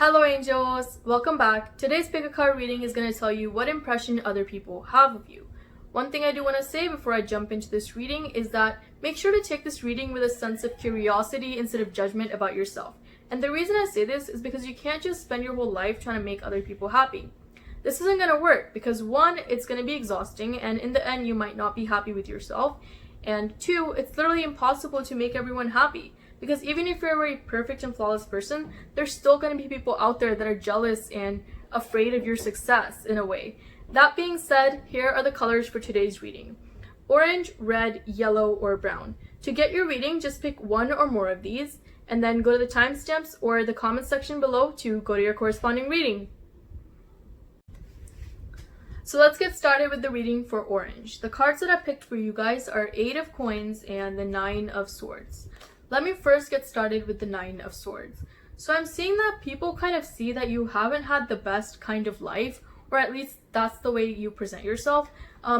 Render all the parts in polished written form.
Hello angels, welcome back. Today's pick a card reading is going to tell you what impression other people have of you. One thing I do want to say before I jump into this reading is that make sure to take this reading with a sense of curiosity instead of judgment about yourself. And the reason I say this is because you can't just spend your whole life trying to make other people happy. This isn't going to work because one, it's going to be exhausting, and in the end you might not be happy with yourself. And two, it's literally impossible to make everyone happy. Because even if you're a very perfect and flawless person, there's still going to be people out there that are jealous and afraid of your success in a way. That being said, here are the colors for today's reading. Orange, red, yellow, or brown. To get your reading, just pick one or more of these, and then go to the timestamps or the comment section below to go to your corresponding reading. So let's get started with the reading for orange. The cards that I picked for you guys are 8 of coins and the 9 of swords. Let me first get started with the 9 of swords. So I'm seeing that people kind of see that you haven't had the best kind of life, or at least that's the way you present yourself.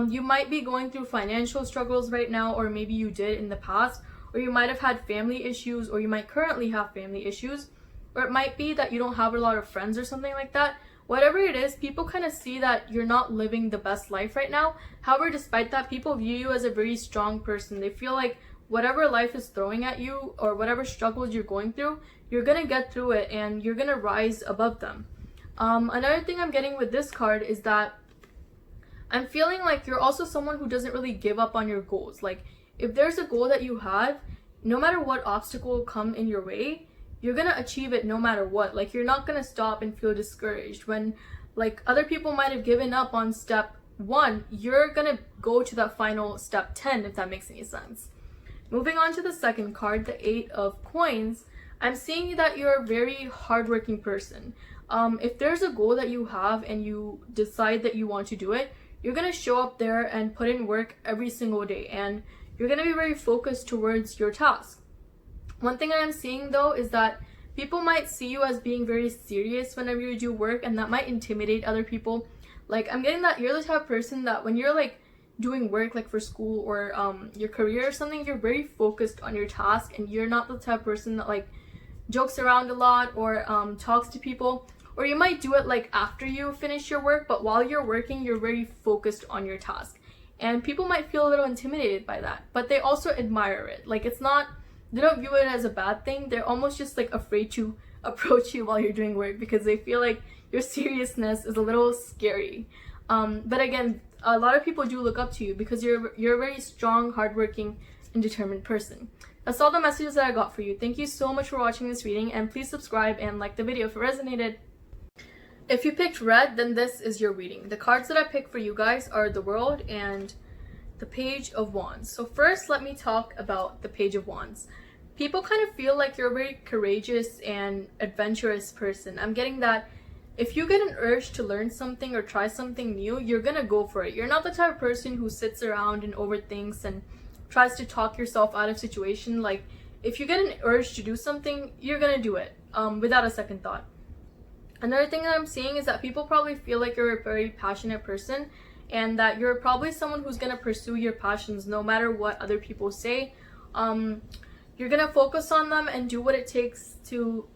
You might be going through financial struggles right now, or maybe you did in the past, or you might have had family issues, or you might currently have family issues, or it might be that you don't have a lot of friends or something like that. Whatever it is, people kind of see that you're not living the best life right now. However, despite that, people view you as a very strong person. They feel like whatever life is throwing at you or whatever struggles you're going through, you're gonna get through it and you're gonna rise above them. Another thing I'm getting with this card is that I'm feeling like you're also someone who doesn't really give up on your goals. Like if there's a goal that you have, no matter what obstacle come in your way, you're gonna achieve it no matter what. Like you're not gonna stop and feel discouraged when like other people might have given up on step 1. You're gonna go to that final step 10, if that makes any sense. Moving on to the second card, the 8 of coins, I'm seeing that you're a very hardworking person. If there's a goal that you have and you decide that you want to do it, you're going to show up there and put in work every single day, and you're going to be very focused towards your task. One thing I'm seeing though is that people might see you as being very serious whenever you do work, and that might intimidate other people. Like I'm getting that you're the type of person that when you're like doing work like for school or your career or something, you're very focused on your task, and you're not the type of person that like jokes around a lot or talks to people. Or you might do it like after you finish your work, but while you're working you're very focused on your task, and people might feel a little intimidated by that, but they also admire it. Like it's not, they don't view it as a bad thing. They're almost just like afraid to approach you while you're doing work because they feel like your seriousness is a little scary. But again, a lot of people do look up to you because you're a very strong, hardworking, and determined person. That's all the messages that I got for you. Thank you so much for watching this reading, and please subscribe and like the video if it resonated. If you picked red, then this is your reading. The cards that I picked for you guys are the World and the Page of Wands. So first, let me talk about the Page of Wands. People kind of feel like you're a very courageous and adventurous person. I'm getting that if you get an urge to learn something or try something new, you're gonna go for it. You're not the type of person who sits around and overthinks and tries to talk yourself out of situation. Like if you get an urge to do something, you're gonna do it without a second thought. Another thing that I'm seeing is that people probably feel like you're a very passionate person, and that you're probably someone who's gonna pursue your passions no matter what other people say. You're gonna focus on them and do what it takes to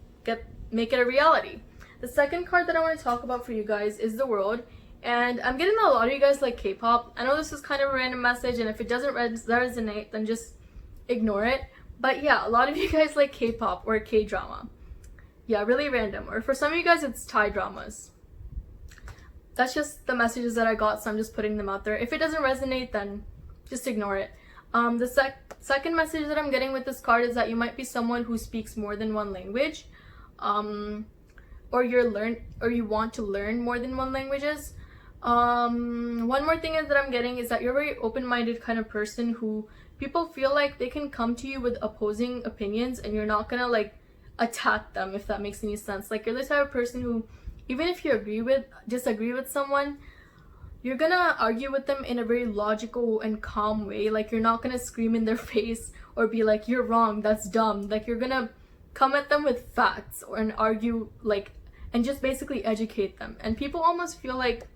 make it a reality. The second card that I want to talk about for you guys is the World, and I'm getting that a lot of you guys like K-pop. I know this is kind of a random message, and if it doesn't resonate, then just ignore it. But yeah, a lot of you guys like K-pop or K-drama. Yeah, really random. Or for some of you guys, it's Thai dramas. That's just the messages that I got, so I'm just putting them out there. If it doesn't resonate, then just ignore it. The second message that I'm getting with this card is that you might be someone who speaks more than one language. Or you want to learn more than one languages. One more thing that I'm getting is that you're a very open-minded kind of person who people feel like they can come to you with opposing opinions, and you're not gonna like attack them, if that makes any sense. Like you're the type of person who, even if you disagree with someone, you're gonna argue with them in a very logical and calm way. Like you're not gonna scream in their face or be like, you're wrong, that's dumb. Like you're gonna come at them with facts and argue like, and just basically educate them. And people almost feel like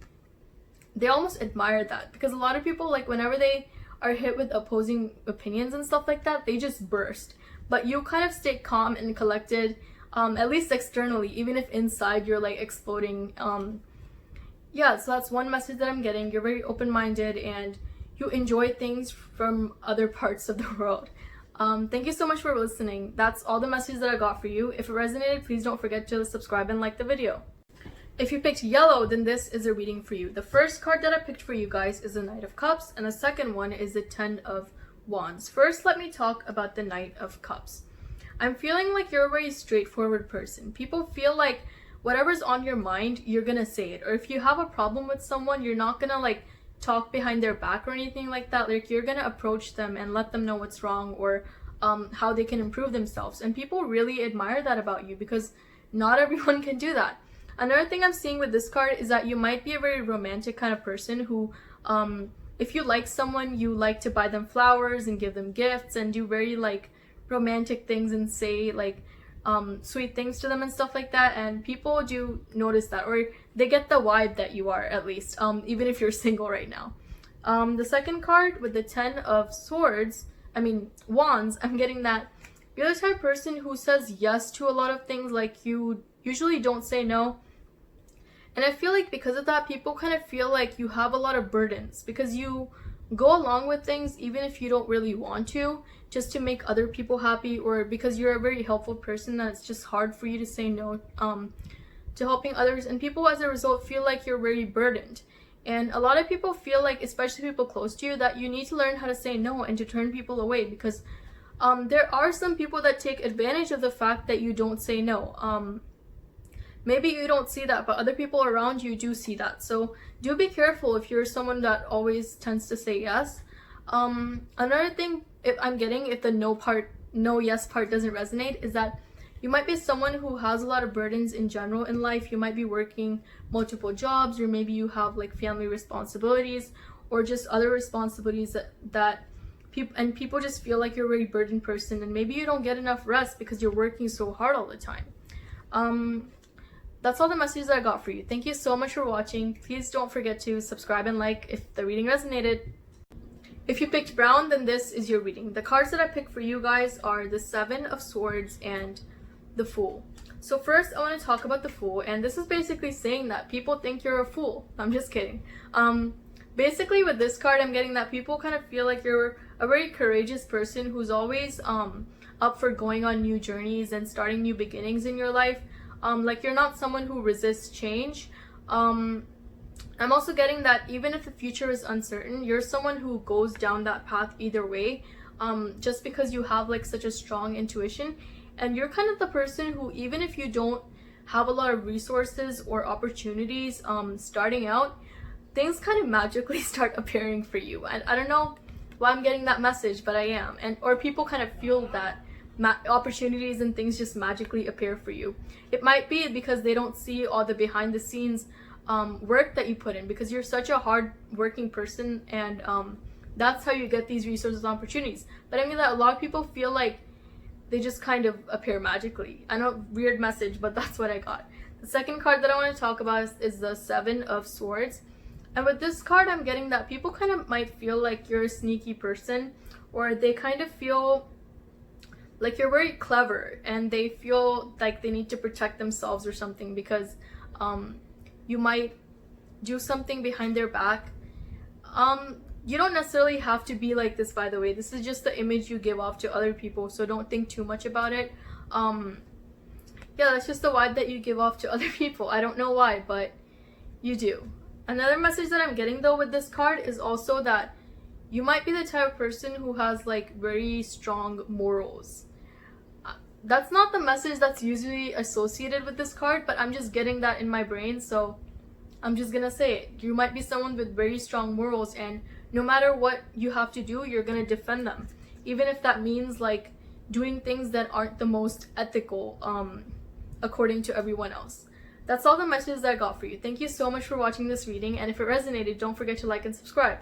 they almost admire that, because a lot of people, like whenever they are hit with opposing opinions and stuff like that, they just burst. But you kind of stay calm and collected. at least externally, even if inside you're like exploding. Yeah, so that's one message that I'm getting. You're very open-minded and you enjoy things from other parts of the world. Thank you so much for listening. That's all the messages that I got for you. If it resonated, please don't forget to subscribe and like the video. If you picked yellow, then this is a reading for you. The first card that I picked for you guys is the Knight of Cups, and the second one is the Ten of Wands. First, let me talk about the Knight of Cups. I'm feeling like you're a very straightforward person. People feel like whatever's on your mind, you're gonna say it. Or if you have a problem with someone, you're not gonna like talk behind their back or anything like that. Like you're gonna approach them and let them know what's wrong or how they can improve themselves. And people really admire that about you because not everyone can do that. Another thing I'm seeing with this card is that you might be a very romantic kind of person who if you like someone, you like to buy them flowers and give them gifts and do very like romantic things and say like sweet things to them and stuff like that, and people do notice that, or they get the vibe that you are, at least even if you're single right now. The second card with the Ten of Wands, I'm getting that you're the type of person who says yes to a lot of things. Like you usually don't say no, and I feel like because of that, people kind of feel like you have a lot of burdens because you go along with things even if you don't really want to, just to make other people happy, or because you're a very helpful person that it's just hard for you to say no to helping others, and people as a result feel like you're very burdened. And a lot of people feel like, especially people close to you, that you need to learn how to say no and to turn people away because there are some people that take advantage of the fact that you don't say no. Maybe you don't see that, but other people around you do see that. So do be careful if you're someone that always tends to say yes. Another thing if the no yes part doesn't resonate, is that you might be someone who has a lot of burdens in general in life. You might be working multiple jobs, or maybe you have like family responsibilities or just other responsibilities that people just feel like you're a very burdened person, and maybe you don't get enough rest because you're working so hard all the time. That's all the messages that I got for you. Thank you so much for watching. Please don't forget to subscribe and like if the reading resonated. If you picked brown, then this is your reading. The cards that I picked for you guys are the Seven of Swords and the Fool. So first, I want to talk about the Fool, and this is basically saying that people think you're a fool. I'm just kidding. Basically with this card, I'm getting that people kind of feel like you're a very courageous person who's always up for going on new journeys and starting new beginnings in your life. Like you're not someone who resists change. I'm also getting that even if the future is uncertain, you're someone who goes down that path either way, just because you have like such a strong intuition, and you're kind of the person who, even if you don't have a lot of resources or opportunities starting out, things kind of magically start appearing for you. And I don't know why I'm getting that message, but I am. Or people kind of feel that opportunities and things just magically appear for you. It might be because they don't see all the behind the scenes work that you put in, because you're such a hard working person, and that's how you get these resources and opportunities. But I mean that a lot of people feel like they just kind of appear magically. I know, weird message, but that's what I got. The second card that I want to talk about is the Seven of Swords. And with this card, I'm getting that people kind of might feel like you're a sneaky person, or they kind of feel like you're very clever, and they feel like they need to protect themselves or something because you might do something behind their back. You don't necessarily have to be like this, by the way. This is just the image you give off to other people, so don't think too much about it. Yeah, that's just the vibe that you give off to other people. I don't know why, but you do. Another message that I'm getting though with this card is also that you might be the type of person who has like very strong morals. That's not the message that's usually associated with this card, but I'm just getting that in my brain, so I'm just gonna say it. You might be someone with very strong morals, and no matter what you have to do, you're gonna defend them, even if that means like doing things that aren't the most ethical according to everyone else. That's all the messages that I got for you. Thank you so much for watching this reading, and if it resonated, don't forget to like and subscribe.